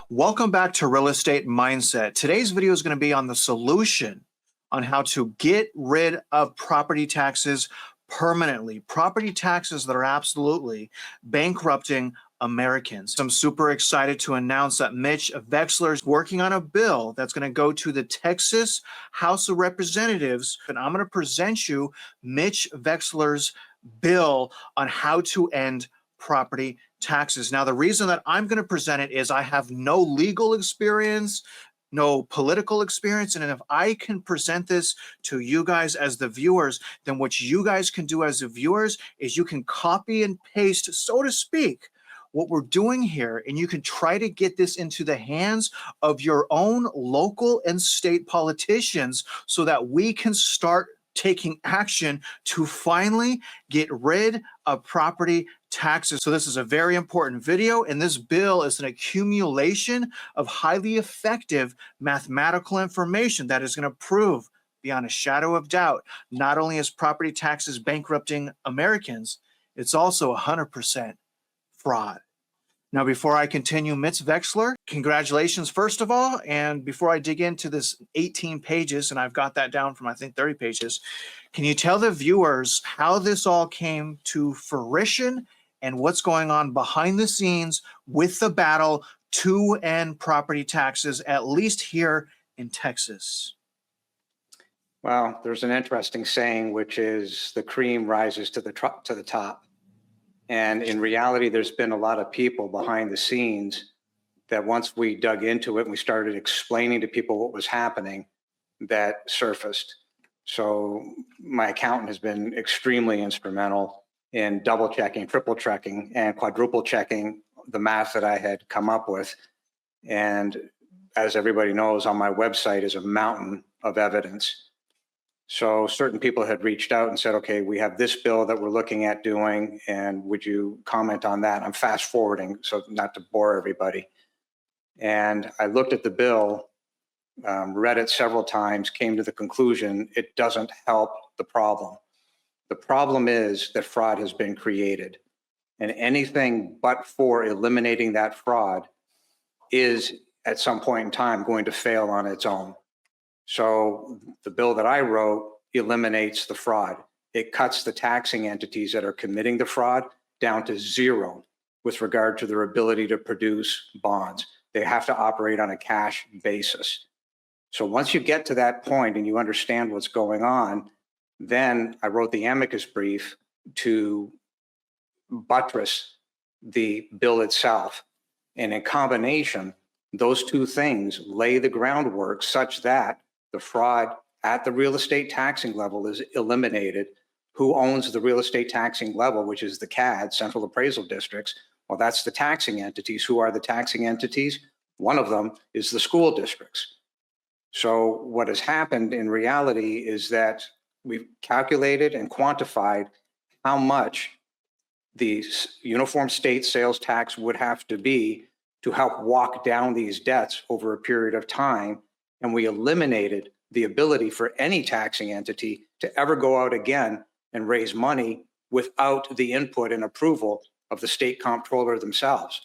Welcome back to Real Estate Mindset. Today's video is going to be on the solution on how to get rid of property taxes permanently. Property taxes that are absolutely bankrupting Americans. I'm super excited to announce that Mitch Wexler is working on a bill that's going to go to the Texas House of Representatives, and I'm going to present you Mitch Wexler's bill on how to end property taxes. Now, the reason that I'm going to present it is I have no legal experience, no political experience. And if I can present this to you guys as the viewers, then what you guys can do as the viewers is you can copy and paste, so to speak, what we're doing here, and you can try to get this into the hands of your own local and state politicians so that we can start taking action to finally get rid of property taxes. So this is a very important video, and this bill is an accumulation of highly effective mathematical information that is going to prove beyond a shadow of doubt, not only is property taxes bankrupting Americans, it's also 100% fraud. Now, before I continue, Mitch Wexler, congratulations, first of all. And before I dig into this 18 pages, and I've got that down from, I think, 30 pages, can you tell the viewers how this all came to fruition and what's going on behind the scenes with the battle to end property taxes, at least here in Texas? Well, there's an interesting saying, which is the cream rises to the top. And in reality, there's been a lot of people behind the scenes that once we dug into it and we started explaining to people what was happening, that surfaced. So my accountant has been extremely instrumental in double checking, triple checking, and quadruple checking the math that I had come up with. And as everybody knows, on my website is a mountain of evidence. So certain people had reached out and said, okay, we have this bill that we're looking at doing, and would you comment on that? I'm fast forwarding, so not to bore everybody. And I looked at the bill, read it several times, came to the conclusion it doesn't help the problem. The problem is that fraud has been created, and anything but for eliminating that fraud is at some point in time going to fail on its own. So the bill that I wrote eliminates the fraud. It cuts the taxing entities that are committing the fraud down to zero with regard to their ability to produce bonds. They have to operate on a cash basis. So once you get to that point and you understand what's going on, then I wrote the amicus brief to buttress the bill itself. And in combination, those two things lay the groundwork such that the fraud at the real estate taxing level is eliminated. Who owns the real estate taxing level, which is the CAD, Central Appraisal Districts? Well, that's the taxing entities. Who are the taxing entities? One of them is the school districts. So what has happened in reality is that we've calculated and quantified how much the uniform state sales tax would have to be to help walk down these debts over a period of time. And we eliminated the ability for any taxing entity to ever go out again and raise money without the input and approval of the state comptroller themselves.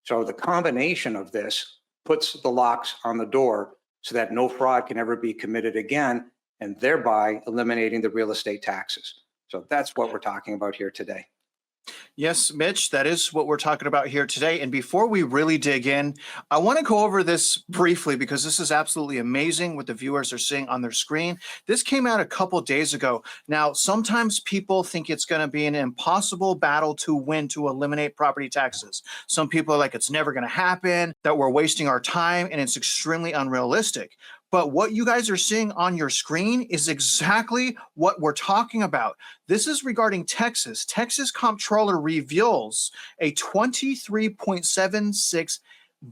So the combination of this puts the locks on the door so that no fraud can ever be committed again, and thereby eliminating the real estate taxes. So that's what we're talking about here today. Yes, Mitch, that is what we're talking about here today. And before we really dig in, I want to go over this briefly because this is absolutely amazing what the viewers are seeing on their screen. This came out a couple days ago. Now, sometimes people think it's going to be an impossible battle to win to eliminate property taxes. Some people are like, it's never going to happen, that we're wasting our time, and it's extremely unrealistic. But what you guys are seeing on your screen is exactly what we're talking about. This is regarding Texas. Texas Comptroller reveals a $23.76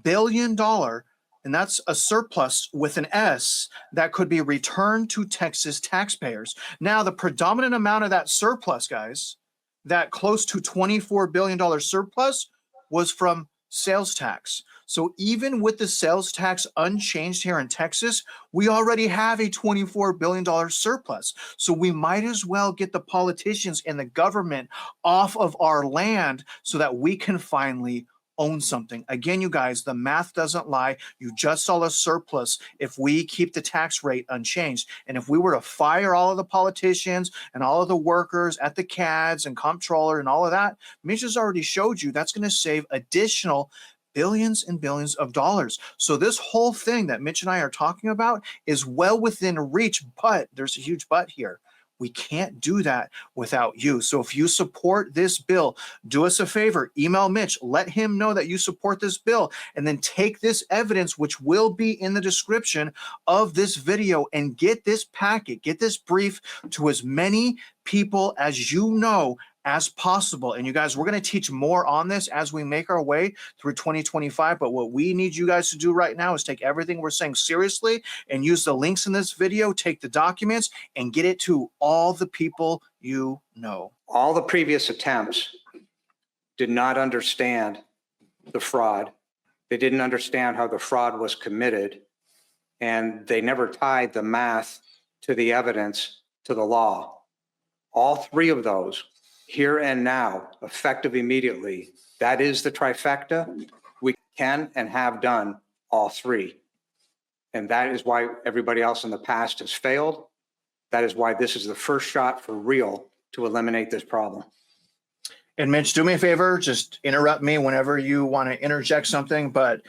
billion, and that's a surplus with an S, that could be returned to Texas taxpayers. Now, the predominant amount of that surplus, guys, that close to $24 billion surplus, was from sales tax. So even with the sales tax unchanged here in Texas, we already have a $24 billion surplus. So we might as well get the politicians and the government off of our land so that we can finally own something. Again, you guys, the math doesn't lie. You just saw a surplus if we keep the tax rate unchanged. And if we were to fire all of the politicians and all of the workers at the CADs and comptroller and all of that, Mitch has already showed you that's going to save additional billions and billions of dollars. So this whole thing that Mitch and I are talking about is well within reach, but there's a huge but here. We can't do that without you. So if you support this bill, do us a favor, email Mitch, let him know that you support this bill, and then take this evidence, which will be in the description of this video, and get this packet, get this brief to as many people as you know as possible. And you guys, we're going to teach more on this as we make our way through 2025. But what we need you guys to do right now is take everything we're saying seriously and use the links in this video, take the documents, and get it to all the people you know. All the previous attempts did not understand the fraud. They didn't understand how the fraud was committed, and they never tied the math to the evidence to the law. All three of those, here and now, effective immediately, that is the trifecta. We can and have done all three. And that is why everybody else in the past has failed. That is why this is the first shot for real to eliminate this problem. And Mitch, do me a favor, just interrupt me whenever you want to interject something, but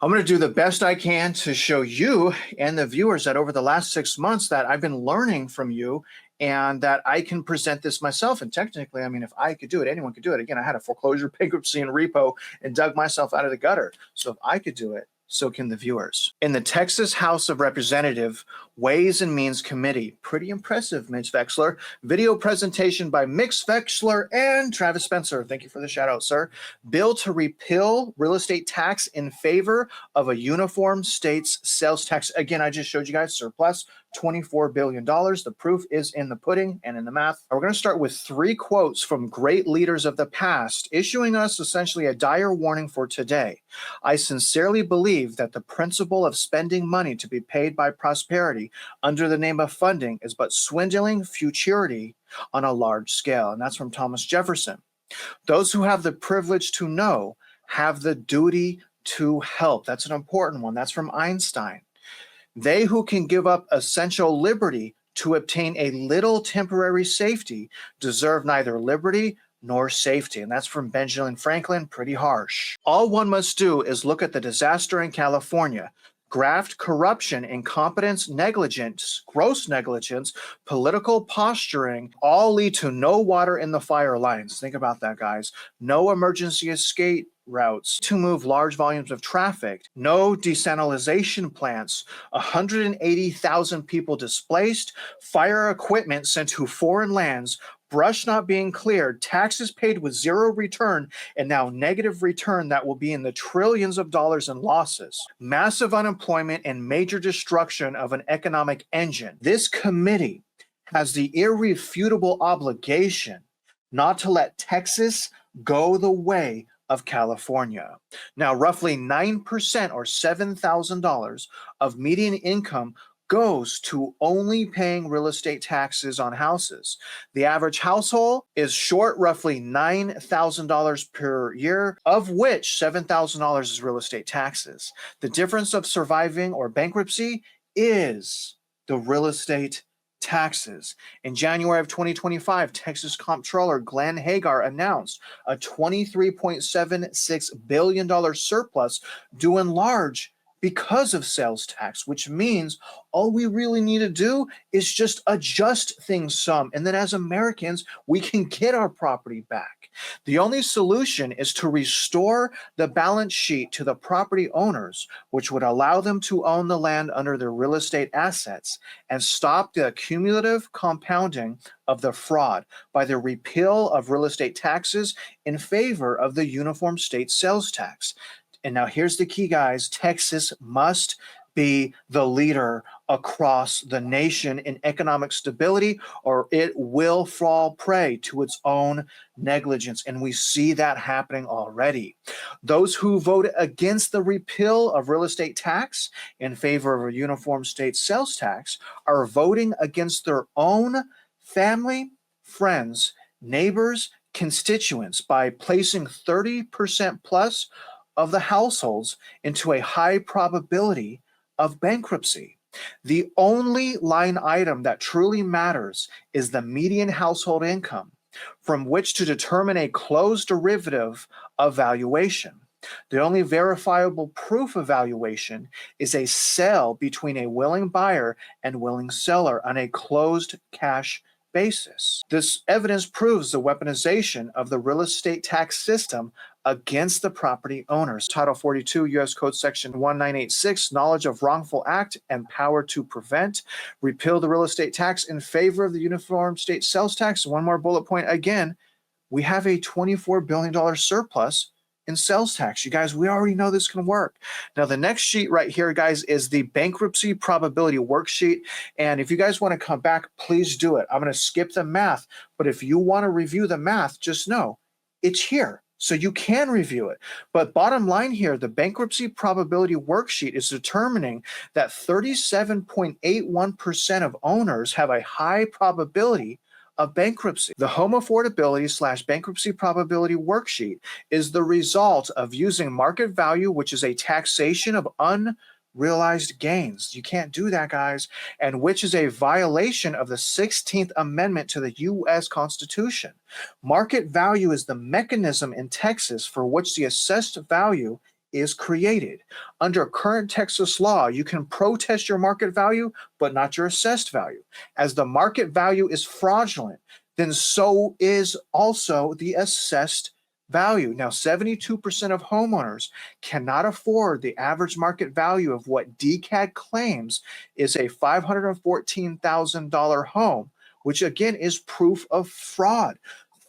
I'm going to do the best I can to show you and the viewers that over the last 6 months that I've been learning from you and that I can present this myself. And technically, I mean, if I could do it, anyone could do it. Again, I had a foreclosure, bankruptcy, and repo and dug myself out of the gutter. So if I could do it, so can the viewers. In the Texas House of Representatives Ways and Means Committee, pretty impressive, Mitch Wexler. Video presentation by Mitch Wexler and Travis Spencer. Thank you for the shout out, sir. Bill to repeal real estate tax in favor of a uniform states sales tax. Again, I just showed you guys surplus. $24 billion. The proof is in the pudding and in the math. We're going to start with 3 quotes from great leaders of the past, issuing us essentially a dire warning for today. I sincerely believe that the principle of spending money to be paid by prosperity under the name of funding is but swindling futurity on a large scale. And that's from Thomas Jefferson. Those who have the privilege to know have the duty to help. That's an important one. That's from Einstein. They who can give up essential liberty to obtain a little temporary safety deserve neither liberty nor safety. And that's from Benjamin Franklin, pretty harsh. All one must do is look at the disaster in California. Graft, corruption, incompetence, negligence, gross negligence, political posturing all lead to no water in the fire lines. Think about that, guys. No emergency escape routes to move large volumes of traffic, no desalination plants, 180,000 people displaced, fire equipment sent to foreign lands, brush not being cleared, taxes paid with zero return, and now negative return that will be in the trillions of dollars in losses, massive unemployment, and major destruction of an economic engine. This committee has the irrefutable obligation not to let Texas go the way of California. Now, roughly 9% or $7,000 of median income goes to only paying real estate taxes on houses. The average household is short roughly $9,000 per year, of which $7,000 is real estate taxes. The difference of surviving or bankruptcy is the real estate taxes. In January of 2025, Texas Comptroller Glenn Hagar announced a $23.76 billion surplus due in large because of sales tax, which means all we really need to do is just adjust things some. And then as Americans, we can get our property back. The only solution is to restore the balance sheet to the property owners, which would allow them to own the land under their real estate assets and stop the cumulative compounding of the fraud by the repeal of real estate taxes in favor of the uniform state sales tax. And now here's the key, guys. Texas must be the leader across the nation in economic stability, or it will fall prey to its own negligence. And we see that happening already. Those who vote against the repeal of real estate tax in favor of a uniform state sales tax are voting against their own family, friends, neighbors, constituents by placing 30% plus of the households into a high probability of bankruptcy. The only line item that truly matters is the median household income, from which to determine a closed derivative of valuation. The only verifiable proof of valuation is a sale between a willing buyer and willing seller on a closed cash basis. This evidence proves the weaponization of the real estate tax system against the property owners. Title 42 U.S. Code Section 1986, knowledge of wrongful act and power to prevent. Repeal the real estate tax in favor of the uniform state sales tax. One more bullet point again, we have a $24 billion surplus in sales tax. You guys, we already know this can work. Now, the next sheet right here, guys, is the bankruptcy probability worksheet. And if you guys want to come back, please do it. I'm going to skip the math, but if you want to review the math, just know it's here. So you can review it. But bottom line here, the bankruptcy probability worksheet is determining that 37.81% of owners have a high probability of bankruptcy. The home affordability / bankruptcy probability worksheet is the result of using market value, which is a taxation of unrealized gains. You can't do that, guys, and which is a violation of the 16th Amendment to the U.S. Constitution. Market value is the mechanism in Texas for which the assessed value is created. Under current Texas law, you can protest your market value, but not your assessed value. As the market value is fraudulent, then so is also the assessed value. Now, 72% of homeowners cannot afford the average market value of what DCAD claims is a $514,000 home, which again is proof of fraud.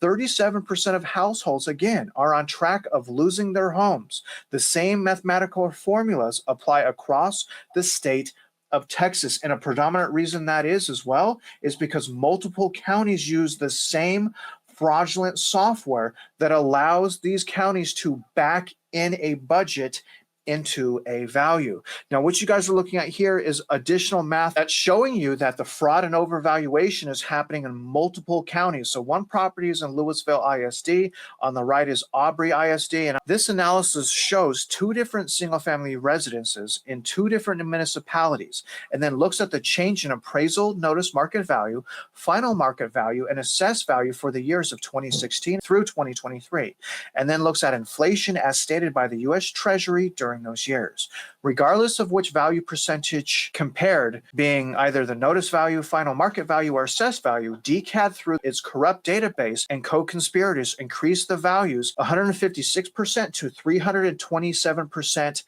37% of households, again, are on track of losing their homes. The same mathematical formulas apply across the state of Texas. And a predominant reason that is as well is because multiple counties use the same fraudulent software that allows these counties to back in a budget into a value. Now, what you guys are looking at here is additional math that's showing you that the fraud and overvaluation is happening in multiple counties. So one property is in Louisville ISD, on the right is Aubrey ISD, and this analysis shows two different single-family residences in two different municipalities, and then looks at the change in appraisal, notice market value, final market value, and assessed value for the years of 2016 through 2023, and then looks at inflation as stated by the U.S. Treasury during those years. Regardless of which value percentage compared, being either the notice value, final market value, or assessed value, DCAD through its corrupt database and co-conspirators increased the values 156% to 327%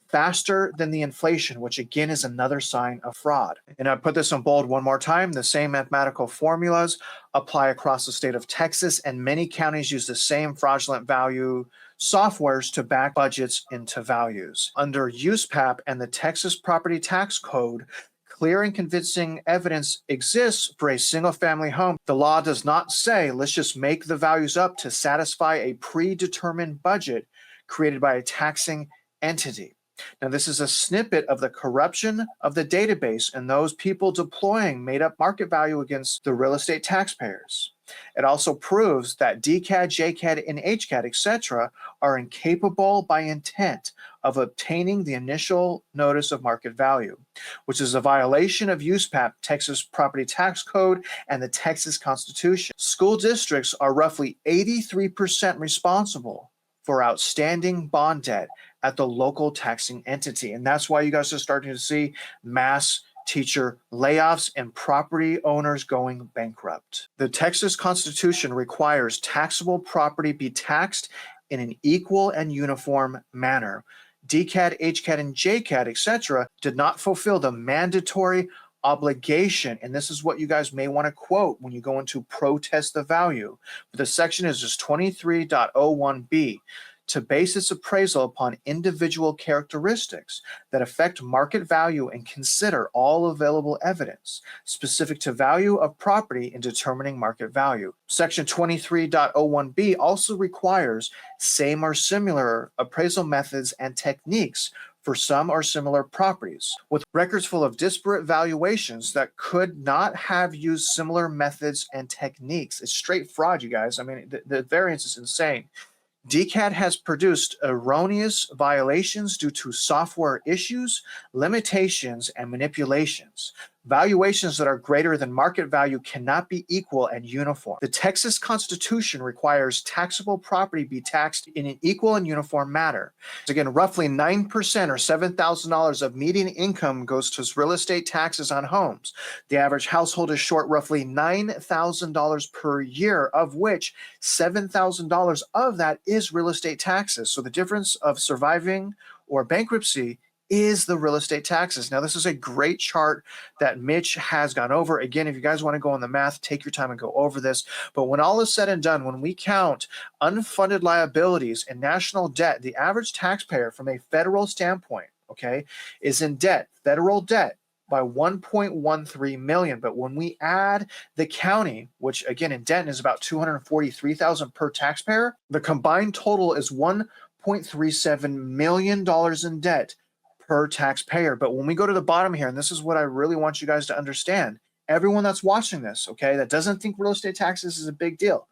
faster than the inflation, which again is another sign of fraud. And I put this in bold one more time. The same mathematical formulas apply across the state of Texas, and many counties use the same fraudulent value softwares to back budgets into values. Under USPAP and the Texas Property Tax Code, clear and convincing evidence exists for a single-family home. The law does not say, let's just make the values up to satisfy a predetermined budget created by a taxing entity. Now, this is a snippet of the corruption of the database and those people deploying made-up market value against the real estate taxpayers. It also proves that DCAD, JCAD, and HCAD, etc., are incapable by intent of obtaining the initial notice of market value, which is a violation of USPAP, Texas Property Tax Code, and the Texas Constitution. School districts are roughly 83% responsible for outstanding bond debt at the local taxing entity. And that's why you guys are starting to see mass teacher layoffs and property owners going bankrupt. The Texas Constitution requires taxable property be taxed in an equal and uniform manner. DCAD, HCAD, and JCAD, etc., did not fulfill the mandatory obligation, and this is what you guys may want to quote when you go into protest the value. But the section is just 23.01b. to base its appraisal upon individual characteristics that affect market value and consider all available evidence specific to value of property in determining market value. Section 23.01b also requires same or similar appraisal methods and techniques for some or similar properties, with records full of disparate valuations that could not have used similar methods and techniques. It's straight fraud, you guys. I mean, the variance is insane. DCAT has produced erroneous violations due to software issues, limitations, and manipulations. Valuations that are greater than market value cannot be equal and uniform. The Texas Constitution requires taxable property be taxed in an equal and uniform manner. Again, roughly 9% or $7,000 of median income goes to real estate taxes on homes. The average household is short roughly $9,000 per year, of which $7,000 of that is real estate taxes. So the difference of surviving or bankruptcy is the real estate taxes. Now, this is a great chart that Mitch has gone over. Again, if you guys want to go on the math, take your time and go over this. But when all is said and done, when we count unfunded liabilities and national debt, the average taxpayer from a federal standpoint, okay, is in debt, federal debt, by 1.13 million. But when we add the county, which again in Denton is about 243,000 per taxpayer, the combined total is $1.37 million in debt per taxpayer. But when we go to the bottom here, and this is what I really want you guys to understand, everyone that's watching this, okay, that doesn't think real estate taxes is a big deal,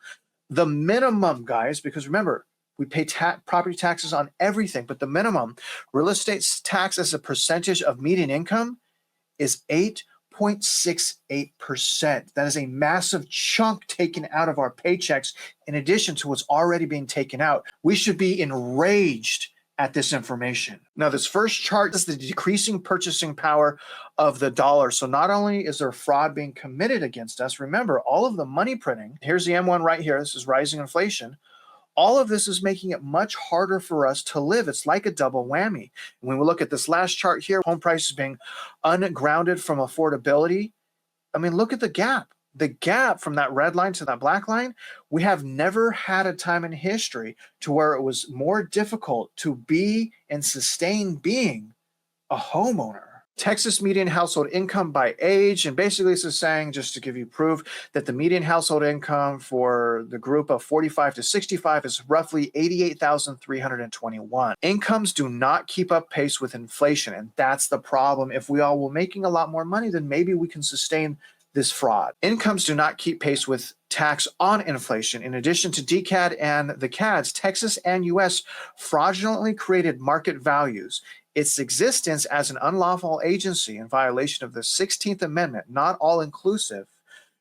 the minimum, guys, because remember, we pay property taxes on everything, but the minimum real estate tax as a percentage of median income is 8.68%. That is a massive chunk taken out of our paychecks in addition to what's already being taken out. We should be enraged at this information. Now, this first chart is the decreasing purchasing power of the dollar. So not only is there fraud being committed against us, remember all of the money printing, here's the M1 right here, this is rising inflation. All of this is making it much harder for us to live. It's like a double whammy. When we look at this last chart here, home prices being ungrounded from affordability. I mean, look at the gap. The gap from that red line to that black line, we have never had a time in history to where it was more difficult to be and sustain being a homeowner. Texas median household income by age, and basically this is saying, just to give you proof, that the median household income for the group of 45 to 65 is roughly $88,321. Incomes do not keep up pace with inflation, and that's the problem. If we all were making a lot more money, then maybe we can sustain this fraud. Incomes do not keep pace with tax on inflation. In addition to DCAD and the CADs, Texas and US fraudulently created market values. Its existence as an unlawful agency in violation of the 16th Amendment, not all inclusive,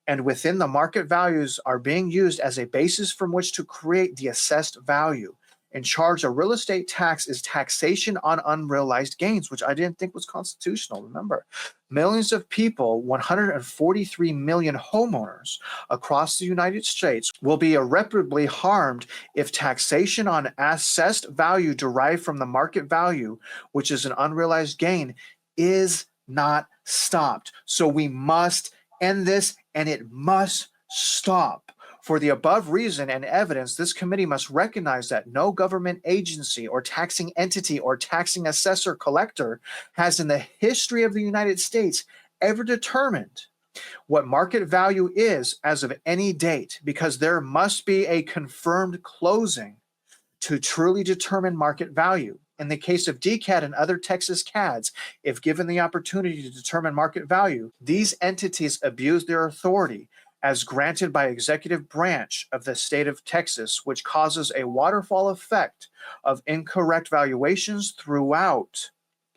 and within the market values are being used as a basis from which to create the assessed value. And charge a real estate tax is taxation on unrealized gains, which I didn't think was constitutional. Remember, millions of people, 143 million homeowners across the United States will be irreparably harmed if taxation on assessed value derived from the market value, which is an unrealized gain, is not stopped. So we must end this, and it must stop. For the above reason and evidence, this committee must recognize that no government agency or taxing entity or taxing assessor collector has in the history of the United States ever determined what market value is as of any date, because there must be a confirmed closing to truly determine market value. In the case of DCAD and other Texas CADs, if given the opportunity to determine market value, these entities abuse their authority as granted by executive branch of the state of Texas, which causes a waterfall effect of incorrect valuations throughout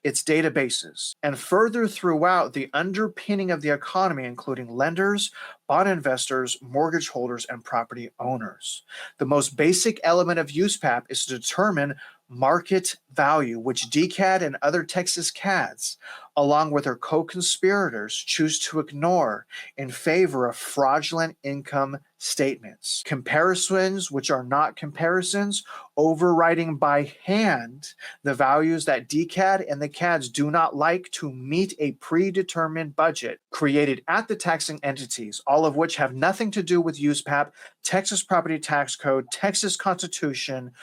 its databases and further throughout the underpinning of the economy, including lenders, bond investors, mortgage holders, and property owners. The most basic element of USPAP is to determine market value, which DCAD and other Texas CADs, along with their co-conspirators, choose to ignore in favor of fraudulent income statements. Comparisons, which are not comparisons, overriding by hand the values that DCAD and the CADs do not like to meet a predetermined budget created at the taxing entities, all of which have nothing to do with USPAP, Texas Property Tax Code, Texas Constitution,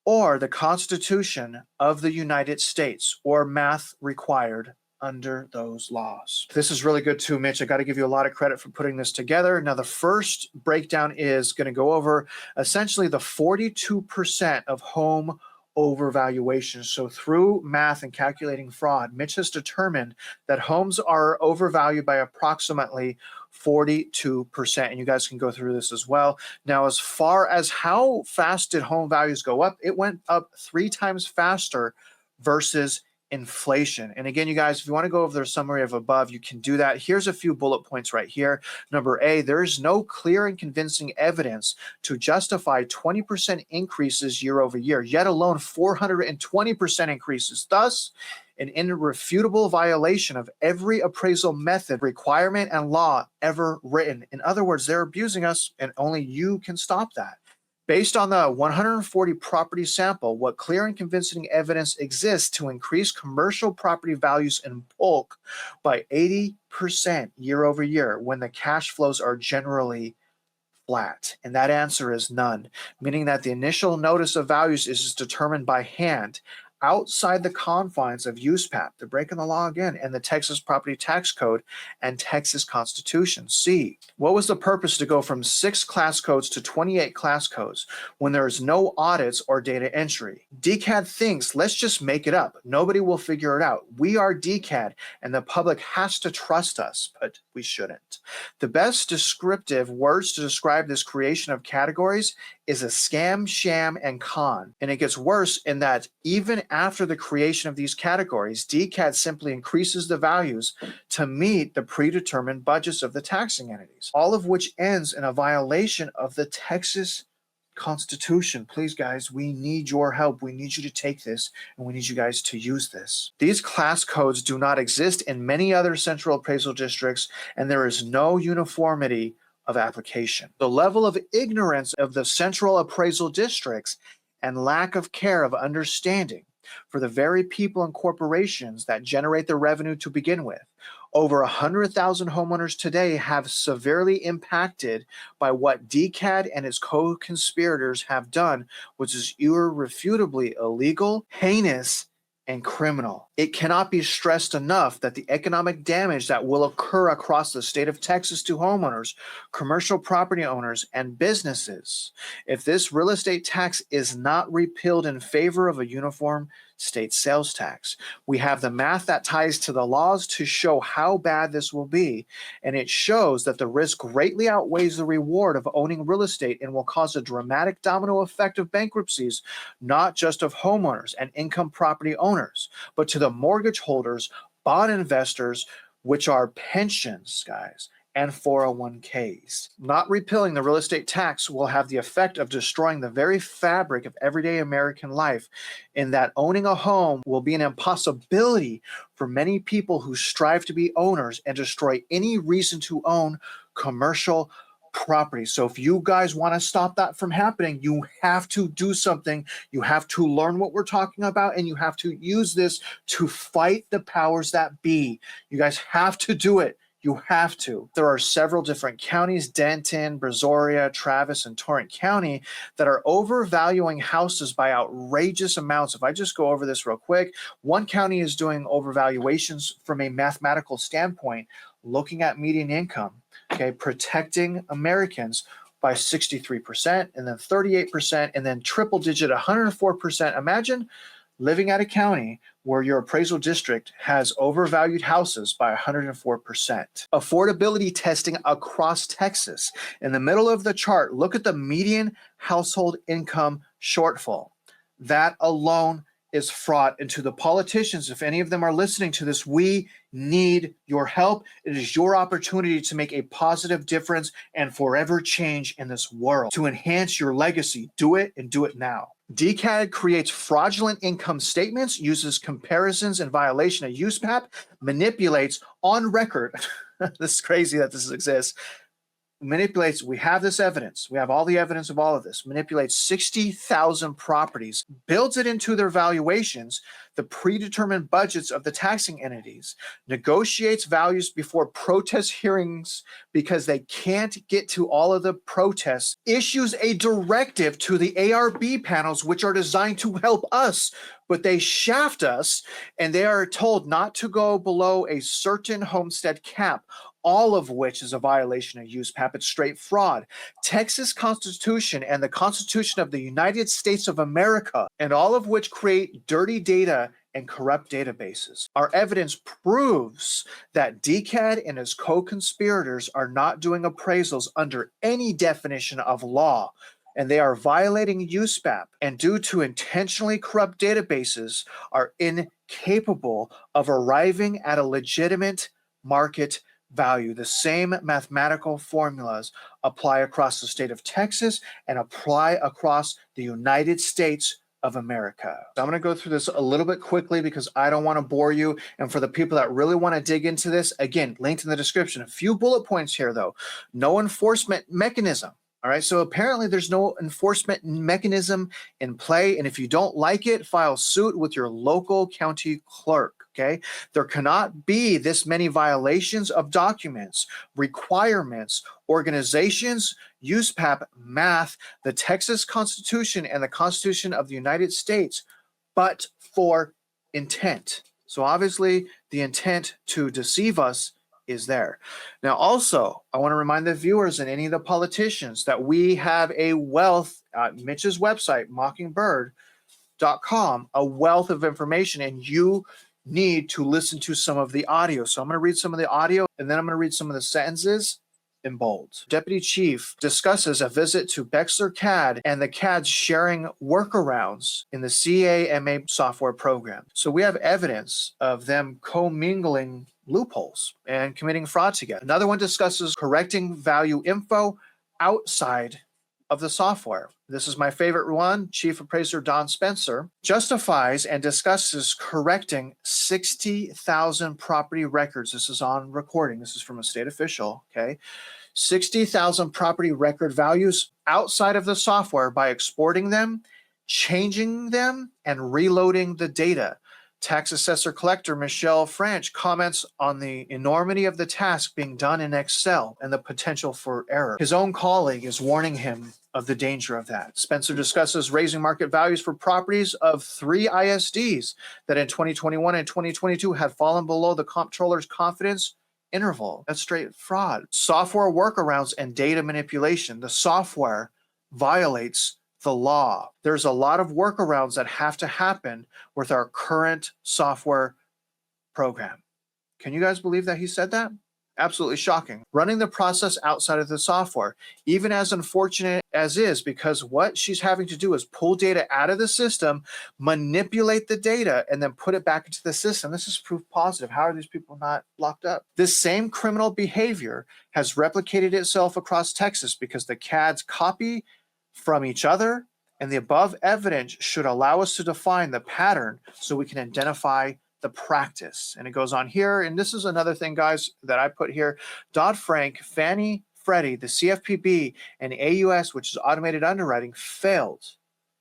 or the Constitution of the United States, or math required under those laws. This is really good too, Mitch. I got to give you a lot of credit for putting this together. Now, the first breakdown is going to go over essentially the 42% of home overvaluation. So through math and calculating fraud, Mitch has determined that homes are overvalued by approximately 42%. And you guys can go through this as well. Now, as far as how fast did home values go up, it went up 3 times faster versus inflation. And again, you guys, if you want to go over the summary of above, you can do that. Here's a few bullet points right here. Number A, there is no clear and convincing evidence to justify 20% increases year over year, yet alone 420% increases. Thus, an irrefutable violation of every appraisal method, requirement, and law ever written. In other words, they're abusing us, and only you can stop that. Based on the 140 property sample, what clear and convincing evidence exists to increase commercial property values in bulk by 80% year over year when the cash flows are generally flat? And that answer is none, meaning that the initial notice of values is determined by hand outside the confines of USPAP. They're breaking the law again, and the Texas Property Tax Code and Texas Constitution. C, what was the purpose to go from 6 class codes to 28 class codes when there is no audits or data entry? DCAD thinks, let's just make it up. Nobody will figure it out. We are DCAD, and the public has to trust us, but we shouldn't. The best descriptive words to describe this creation of categories is a scam, sham, and con. And it gets worse in that even after the creation of these categories, DCAD simply increases the values to meet the predetermined budgets of the taxing entities, all of which ends in a violation of the Texas Constitution. Please, guys, we need your help. We need you to take this, and we need you guys to use this. These class codes do not exist in many other central appraisal districts, and there is no uniformity of application. The level of ignorance of the central appraisal districts and lack of care of understanding for the very people and corporations that generate the revenue to begin with. Over 100,000 homeowners today have severely impacted by what DCAD and its co-conspirators have done, which is irrefutably illegal, heinous, and criminal. It cannot be stressed enough that the economic damage that will occur across the state of Texas to homeowners, commercial property owners, and businesses if this real estate tax is not repealed in favor of a uniform state sales tax. We have the math that ties to the laws to show how bad this will be, and it shows that the risk greatly outweighs the reward of owning real estate and will cause a dramatic domino effect of bankruptcies, not just of homeowners and income property owners, but to the mortgage holders, bond investors, which are pensions, guys, and 401ks. Not repealing the real estate tax will have the effect of destroying the very fabric of everyday American life, in that owning a home will be an impossibility for many people who strive to be owners and destroy any reason to own commercial property. So if you guys want to stop that from happening, you have to do something. You have to learn what we're talking about, and you have to use this to fight the powers that be. You guys have to do it. You have to. There are several different counties, Denton, Brazoria, Travis, and Torrent County, that are overvaluing houses by outrageous amounts. If I just go over this real quick, one county is doing overvaluations from a mathematical standpoint, looking at median income, okay, protecting Americans by 63%, and then 38%, and then triple digit 104%. Imagine living at a county where your appraisal district has overvalued houses by 104%. Affordability testing across Texas. In the middle of the chart, look at the median household income shortfall. That alone is fraught. And to the politicians, if any of them are listening to this, we need your help. It is your opportunity to make a positive difference and forever change in this world. To enhance your legacy, do it, and do it now. DCAD creates fraudulent income statements, uses comparisons in violation of USPAP, manipulates on record. This is crazy that this exists. Manipulates, we have this evidence. We have all the evidence of all of this. Manipulates 60,000 properties, builds it into their valuations, the predetermined budgets of the taxing entities, negotiates values before protest hearings because they can't get to all of the protests, issues a directive to the ARB panels, which are designed to help us, but they shaft us, and they are told not to go below a certain homestead cap. all of which is a violation of USPAP. It's straight fraud. Texas Constitution and the Constitution of the United States of America, and all of which create dirty data and corrupt databases. Our evidence proves that DCAD and his co-conspirators are not doing appraisals under any definition of law, and they are violating USPAP, and due to intentionally corrupt databases, are incapable of arriving at a legitimate market value. The same mathematical formulas apply across the state of Texas and apply across the United States of America. So I'm going to go through this a little bit quickly because I don't want to bore you. And for the people that really want to dig into this, again, linked in the description. A few bullet points here, though. No enforcement mechanism. All right, so apparently there's no enforcement mechanism in play, and if you don't like it, file suit with your local county clerk, okay? There cannot be this many violations of documents, requirements, organizations, USPAP, math, the Texas Constitution, and the Constitution of the United States, but for intent. So obviously the intent to deceive us is there. Now, also, I want to remind the viewers and any of the politicians that we have a wealth, Mitch's website, mockingbird.com, a wealth of information, and you need to listen to some of the audio. So I'm going to read some of the audio, and then I'm going to read some of the sentences in bold. Deputy Chief discusses a visit to Bexler CAD and the CAD's sharing workarounds in the CAMA software program. So we have evidence of them commingling loopholes and committing fraud together. Another one discusses correcting value info outside of the software. This is my favorite one. Chief Appraiser Don Spencer justifies and discusses correcting 60,000 property records. This is on recording. This is from a state official, okay? 60,000 property record values outside of the software by exporting them, changing them, and reloading the data. Tax Assessor Collector Michelle French comments on the enormity of the task being done in Excel and the potential for error. His own colleague is warning him of the danger of that. Spencer discusses raising market values for properties of 3 ISDs that in 2021 and 2022 had fallen below the comptroller's confidence interval. That's straight fraud. Software workarounds and data manipulation. The software violates the law. There's a lot of workarounds that have to happen with our current software program. Can you guys believe that he said that? Absolutely shocking. Running the process outside of the software, even as unfortunate as is, because what she's having to do is pull data out of the system, manipulate the data, and then put it back into the system. This is proof positive. How are these people not locked up? This same criminal behavior has replicated itself across Texas because the CADs copy from each other, and the above evidence should allow us to define the pattern so we can identify the practice. And it goes on here, and this is another thing, guys, that I put here. Dodd-Frank, Fannie, Freddie, the CFPB, and AUS, which is automated underwriting, failed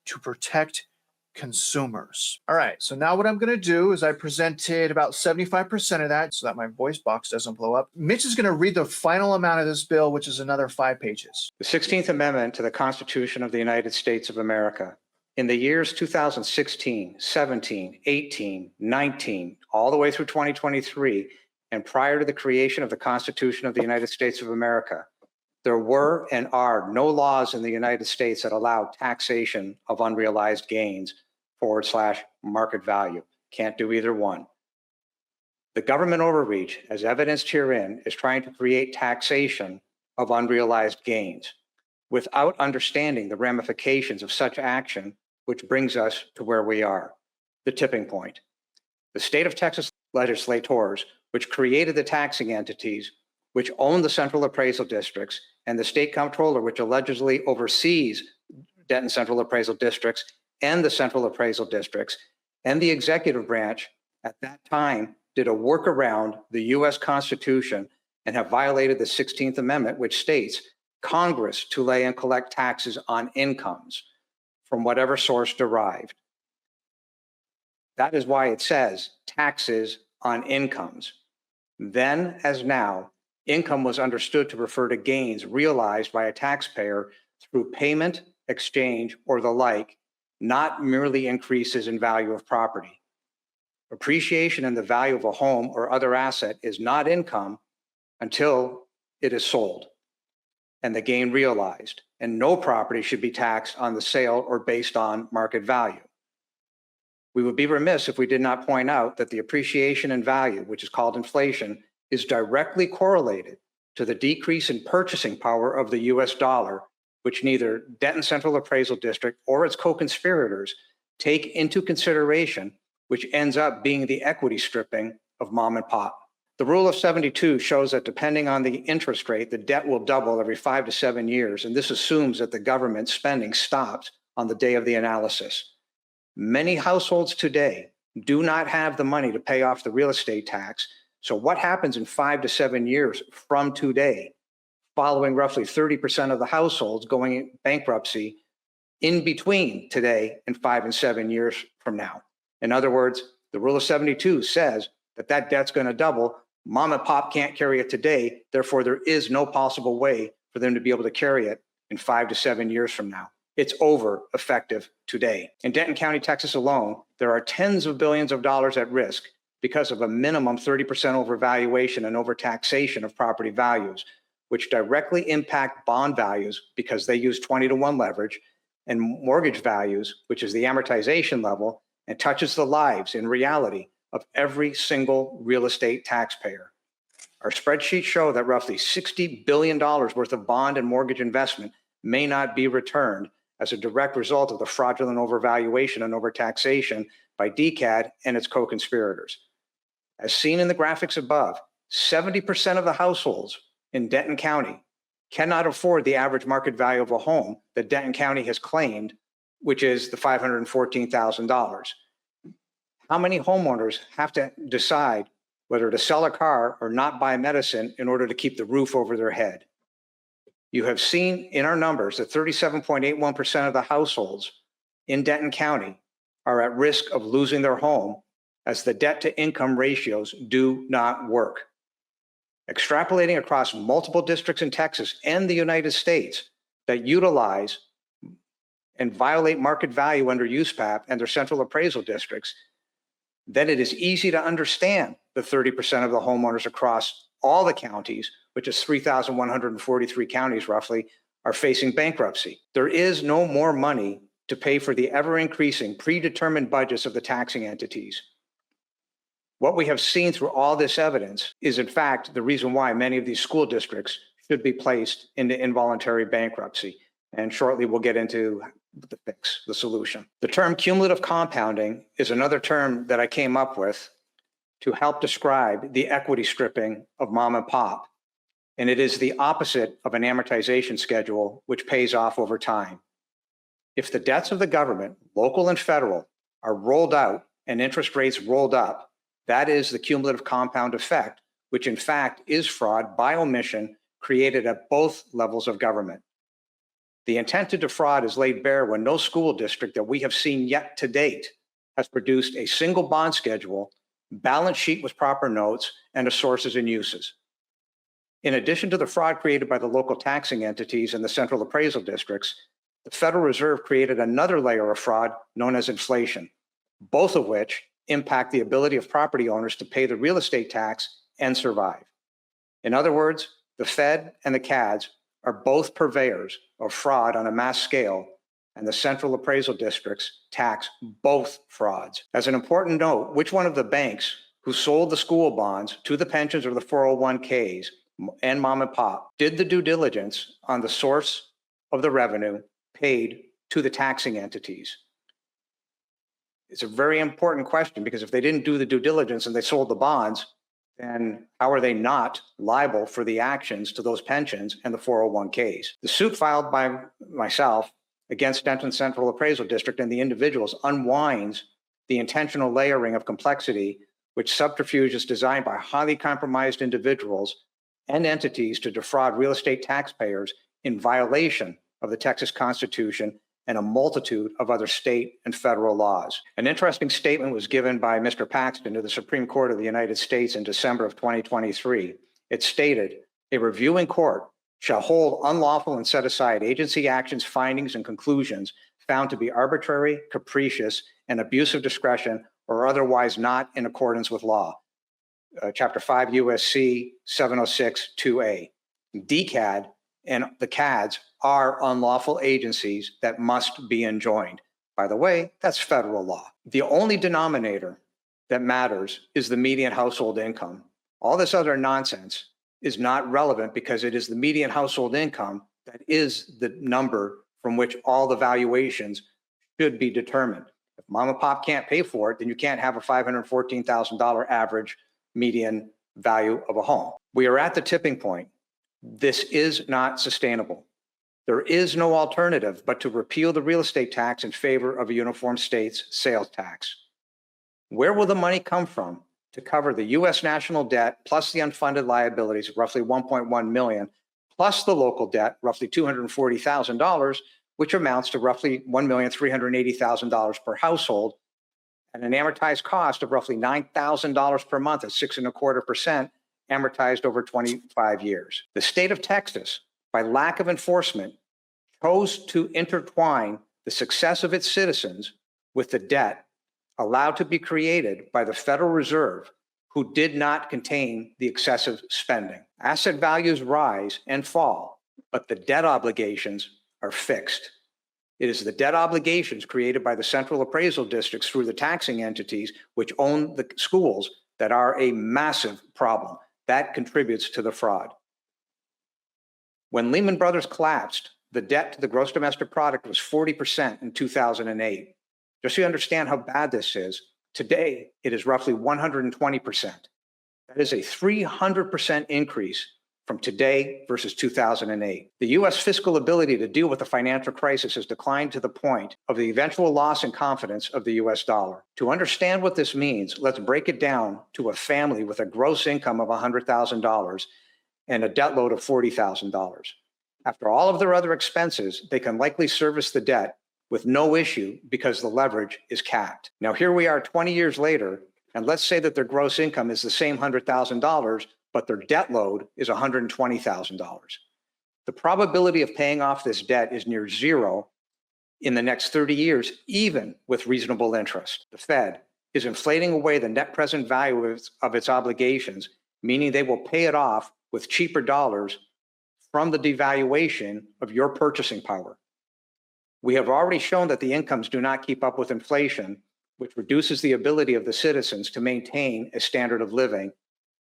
to protect consumers. All right, so now what I'm going to do is I presented about 75% of that so that my voice box doesn't blow up. Mitch is going to read the final amount of this bill, which is another 5 pages. The 16th Amendment to the Constitution of the United States of America. In the years 2016, 17, 18, 19, all the way through 2023, and prior to the creation of the Constitution of the United States of America, there were and are no laws in the United States that allow taxation of unrealized gains / market value. Can't do either one. The government overreach, as evidenced herein, is trying to create taxation of unrealized gains without understanding the ramifications of such action, which brings us to where we are, the tipping point. The state of Texas legislators, which created the taxing entities, which own the central appraisal districts, and the state comptroller, which allegedly oversees Denton Central Appraisal Districts and the Central Appraisal Districts, and the executive branch at that time did a workaround the US Constitution and have violated the 16th Amendment, which states Congress to lay and collect taxes on incomes from whatever source derived. That is why it says taxes on incomes. Then, as now, income was understood to refer to gains realized by a taxpayer through payment, exchange, or the like, not merely increases in value of property. Appreciation in the value of a home or other asset is not income until it is sold and the gain realized, and no property should be taxed on the sale or based on market value. We would be remiss if we did not point out that the appreciation in value, which is called inflation, is directly correlated to the decrease in purchasing power of the US dollar, which neither Denton Central Appraisal District or its co-conspirators take into consideration, which ends up being the equity stripping of mom and pop. The rule of 72 shows that depending on the interest rate, the debt will double every 5 to 7 years, and this assumes that the government spending stops on the day of the analysis. Many households today do not have the money to pay off the real estate tax. So what happens in 5 to 7 years from today, following roughly 30% of the households going bankruptcy in between today and 5 and 7 years from now? In other words, the rule of 72 says that that debt's going to double. Mom and pop can't carry it today. Therefore, there is no possible way for them to be able to carry it in 5 to 7 years from now. It's over effective today. In Denton County, Texas alone, there are tens of billions of dollars at risk because of a minimum 30% overvaluation and overtaxation of property values, which directly impact bond values because they use 20-to-1 leverage, and mortgage values, which is the amortization level, and touches the lives in reality of every single real estate taxpayer. Our spreadsheets show that roughly $60 billion worth of bond and mortgage investment may not be returned as a direct result of the fraudulent overvaluation and overtaxation by DCAD and its co-conspirators. As seen in the graphics above, 70% of the households in Denton County cannot afford the average market value of a home that Denton County has claimed, which is the $514,000. How many homeowners have to decide whether to sell a car or not buy medicine in order to keep the roof over their head? You have seen in our numbers that 37.81% of the households in Denton County are at risk of losing their home as the debt to income ratios do not work. Extrapolating across multiple districts in Texas and the United States that utilize and violate market value under USPAP and their central appraisal districts, then it is easy to understand the 30% of the homeowners across all the counties, which is 3,143 counties roughly, are facing bankruptcy. There is no more money to pay for the ever-increasing predetermined budgets of the taxing entities. What we have seen through all this evidence is, in fact, the reason why many of these school districts should be placed into involuntary bankruptcy. And shortly, we'll get into the fix, the solution. The term cumulative compounding is another term that I came up with to help describe the equity stripping of mom and pop. And it is the opposite of an amortization schedule, which pays off over time. If the debts of the government, local and federal, are rolled out and interest rates rolled up, that is the cumulative compound effect, which in fact is fraud by omission created at both levels of government. The intent to defraud is laid bare when no school district that we have seen yet to date has produced a single bond schedule, balance sheet with proper notes, and the sources and uses. In addition to the fraud created by the local taxing entities and the central appraisal districts, the Federal Reserve created another layer of fraud known as inflation, both of which impact the ability of property owners to pay the real estate tax and survive. In other words, the Fed and the CADs are both purveyors of fraud on a mass scale, and the central appraisal districts tax both frauds. As an important note, which one of the banks who sold the school bonds to the pensions or the 401ks and mom and pop did the due diligence on the source of the revenue paid to the taxing entities? It's a very important question, because if they didn't do the due diligence and they sold the bonds, then how are they not liable for the actions to those pensions and the 401ks? The suit filed by myself against Denton Central Appraisal District and the individuals unwinds the intentional layering of complexity, which subterfuge is designed by highly compromised individuals and entities to defraud real estate taxpayers in violation of the Texas Constitution and a multitude of other state and federal laws. An interesting statement was given by Mr. Paxton to the Supreme Court of the United States in December of 2023. It stated, "A reviewing court shall hold unlawful and set aside agency actions, findings, and conclusions found to be arbitrary, capricious, and abuse of discretion, or otherwise not in accordance with law." Chapter 5 USC 706 2A. DCAD and the CADs are unlawful agencies that must be enjoined. By the way, that's federal law. The only denominator that matters is the median household income. All this other nonsense is not relevant because it is the median household income that is the number from which all the valuations should be determined. If mom and pop can't pay for it, then you can't have a $514,000 average median value of a home. We are at the tipping point. This is not sustainable. There is no alternative but to repeal the real estate tax in favor of a uniform states sales tax. Where will the money come from to cover the U.S. national debt plus the unfunded liabilities, roughly $1.1 million, plus the local debt, roughly $240,000, which amounts to roughly $1,380,000 per household, and an amortized cost of roughly $9,000 per month at 6.25%, amortized over 25 years. The state of Texas, by lack of enforcement, chose to intertwine the success of its citizens with the debt allowed to be created by the Federal Reserve, who did not contain the excessive spending. Asset values rise and fall, but the debt obligations are fixed. It is the debt obligations created by the central appraisal districts through the taxing entities which own the schools that are a massive problem. That contributes to the fraud. When Lehman Brothers collapsed, the debt to the gross domestic product was 40% in 2008. Just so you understand how bad this is, today it is roughly 120%. That is a 300% increase from today versus 2008. The US fiscal ability to deal with the financial crisis has declined to the point of the eventual loss in confidence of the US dollar. To understand what this means, let's break it down to a family with a gross income of $100,000 and a debt load of $40,000. After all of their other expenses, they can likely service the debt with no issue because the leverage is capped. Now, here we are 20 years later, and let's say that their gross income is the same $100,000, but their debt load is $120,000. The probability of paying off this debt is near zero in the next 30 years, even with reasonable interest. The Fed is inflating away the net present value of its obligations, meaning they will pay it off with cheaper dollars from the devaluation of your purchasing power. We have already shown that the incomes do not keep up with inflation, which reduces the ability of the citizens to maintain a standard of living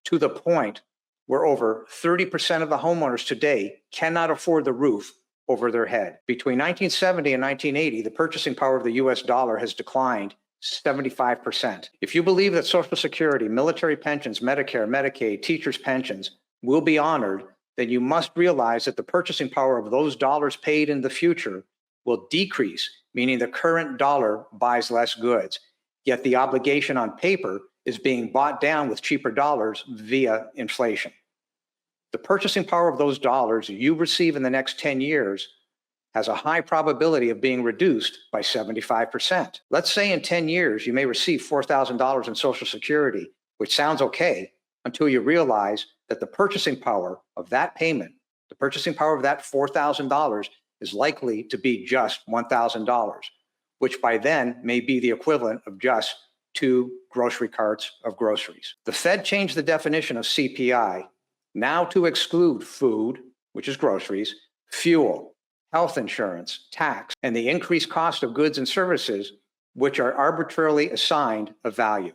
to the point where over 30% of the homeowners today cannot afford the roof over their head. Between 1970 and 1980, the purchasing power of the US dollar has declined 75%. If you believe that Social Security, military pensions, Medicare, Medicaid, teachers' pensions will be honored, then you must realize that the purchasing power of those dollars paid in the future will decrease, meaning the current dollar buys less goods, yet the obligation on paper is being bought down with cheaper dollars via inflation. The purchasing power of those dollars you receive in the next 10 years has a high probability of being reduced by 75%. Let's say in 10 years, you may receive $4,000 in Social Security, which sounds okay until you realize that the purchasing power of that payment, the purchasing power of that $4,000 is likely to be just $1,000, which by then may be the equivalent of just 2 grocery carts of groceries. The Fed changed the definition of CPI now to exclude food, which is groceries, fuel, health insurance, tax, and the increased cost of goods and services, which are arbitrarily assigned a value.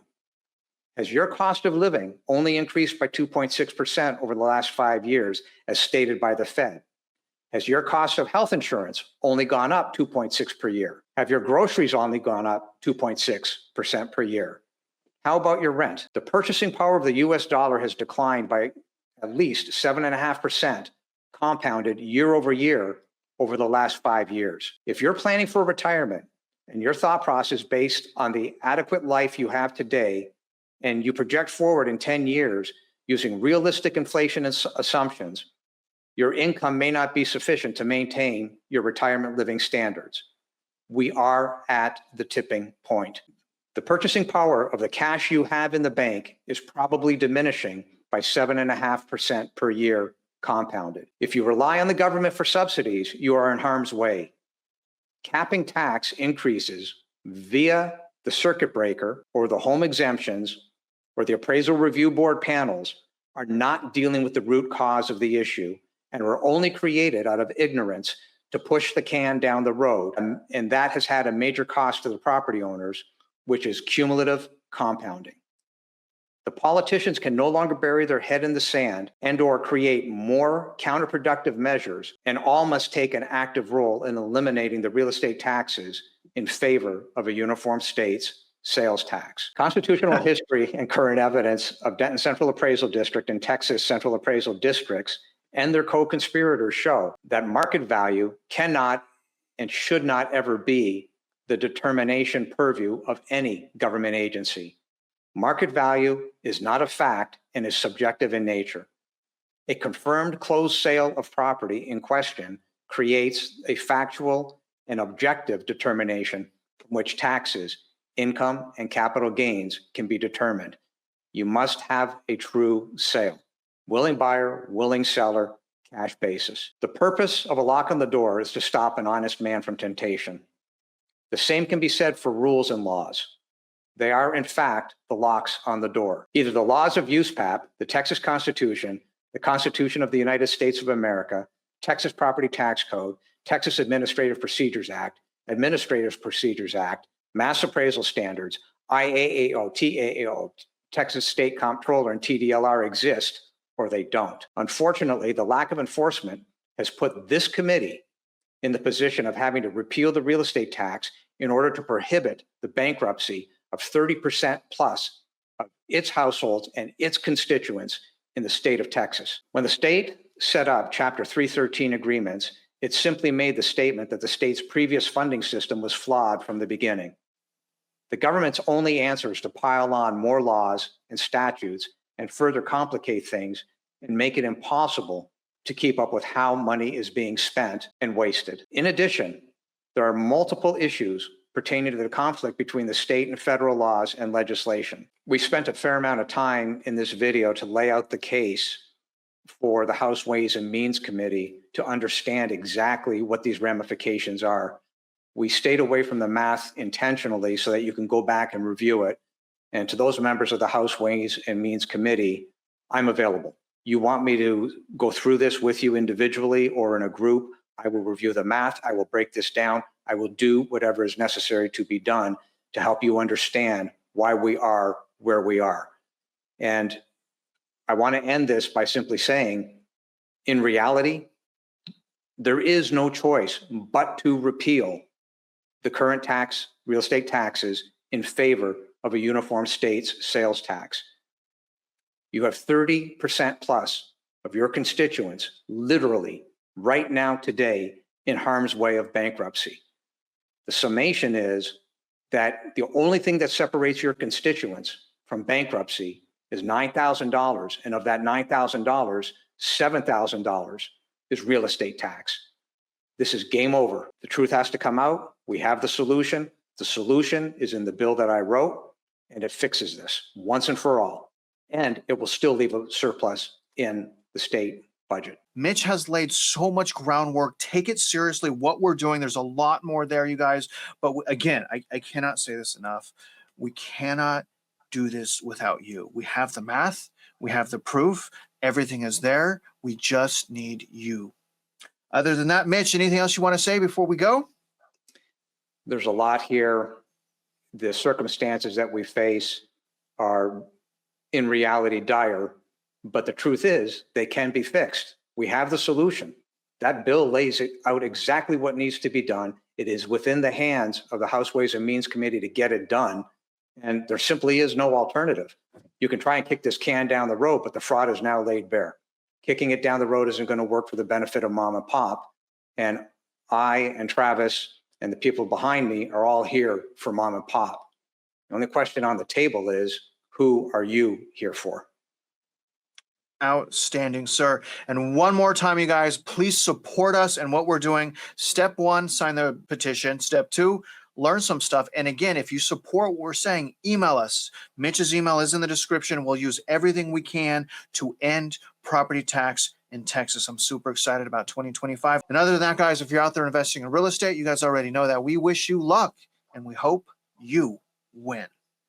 Has your cost of living only increased by 2.6% over the last 5 years, as stated by the Fed? Has your cost of health insurance only gone up 2.6 per year? Have your groceries only gone up 2.6% per year? How about your rent? The purchasing power of the US dollar has declined by at least 7.5% compounded year over year over the last 5 years. If you're planning for retirement and your thought process based on the adequate life you have today, and you project forward in 10 years using realistic inflation assumptions, your income may not be sufficient to maintain your retirement living standards. We are at the tipping point. The purchasing power of the cash you have in the bank is probably diminishing by 7.5% per year compounded. If you rely on the government for subsidies, you are in harm's way. Capping tax increases via the circuit breaker or the home exemptions where the appraisal review board panels are not dealing with the root cause of the issue and were only created out of ignorance to push the can down the road. And that has had a major cost to the property owners, which is cumulative compounding. The politicians can no longer bury their head in the sand and or create more counterproductive measures, and all must take an active role in eliminating the real estate taxes in favor of a uniform states sales tax. Constitutional history and current evidence of Denton Central Appraisal District and Texas Central Appraisal Districts and their co-conspirators show that market value cannot and should not ever be the determination purview of any government agency. Market value is not a fact and is subjective in nature. A confirmed closed sale of property in question creates a factual and objective determination from which taxes, income, and capital gains can be determined. You must have a true sale. Willing buyer, willing seller, cash basis. The purpose of a lock on the door is to stop an honest man from temptation. The same can be said for rules and laws. They are, in fact, the locks on the door. Either the laws of USPAP, the Texas Constitution, the Constitution of the United States of America, Texas Property Tax Code, Texas Administrative Procedures Act, Administrative Procedures Act, Mass Appraisal Standards, IAAO, TAAO, Texas State Comptroller, and TDLR exist, or they don't. Unfortunately, the lack of enforcement has put this committee in the position of having to repeal the real estate tax in order to prohibit the bankruptcy of 30% plus of its households and its constituents in the state of Texas. When the state set up Chapter 313 agreements, it simply made the statement that the state's previous funding system was flawed from the beginning. The government's only answer is to pile on more laws and statutes and further complicate things and make it impossible to keep up with how money is being spent and wasted. In addition, there are multiple issues pertaining to the conflict between the state and federal laws and legislation. We spent a fair amount of time in this video to lay out the case for the House Ways and Means Committee to understand exactly what these ramifications are. We stayed away from the math intentionally so that you can go back and review it. And to those members of the House Ways and Means Committee, I'm available. You want me to go through this with you individually or in a group? I will review the math. I will break this down. I will do whatever is necessary to be done to help you understand why we are where we are. And I want to end this by simply saying, in reality, there is no choice but to repeal the current tax, real estate taxes, in favor of a uniform states sales tax. You have 30% plus of your constituents literally right now today in harm's way of bankruptcy. The summation is that the only thing that separates your constituents from bankruptcy is $9,000. And of that $9,000, $7,000 is real estate tax. This is game over. The truth has to come out. We have the solution. The solution is in the bill that I wrote, and it fixes this once and for all. And it will still leave a surplus in the state budget. Mitch has laid so much groundwork. Take it seriously what we're doing. There's a lot more there, you guys. But again, I cannot say this enough. We cannot do this without you. We have the math. We have the proof. Everything is there. We just need you. Other than that, Mitch, anything else you want to say before we go? There's a lot here. The circumstances that we face are in reality dire, but the truth is they can be fixed. We have the solution. That bill lays it out exactly what needs to be done. It is within the hands of the House Ways and Means Committee to get it done. And there simply is no alternative. You can try and kick this can down the road, but the fraud is now laid bare. Kicking it down the road isn't going to work for the benefit of mom and pop. And I and Travis and the people behind me are all here for mom and pop. The only question on the table is, who are you here for? Outstanding, sir. And one more time, you guys, please support us and what we're doing. Step 1, sign the petition. Step 2, learn some stuff. And again, if you support what we're saying, email us. Mitch's email is in the description. We'll use everything we can to end property tax in Texas. I'm super excited about 2025. And other than that, guys, if you're out there investing in real estate, you guys already know that we wish you luck and we hope you win.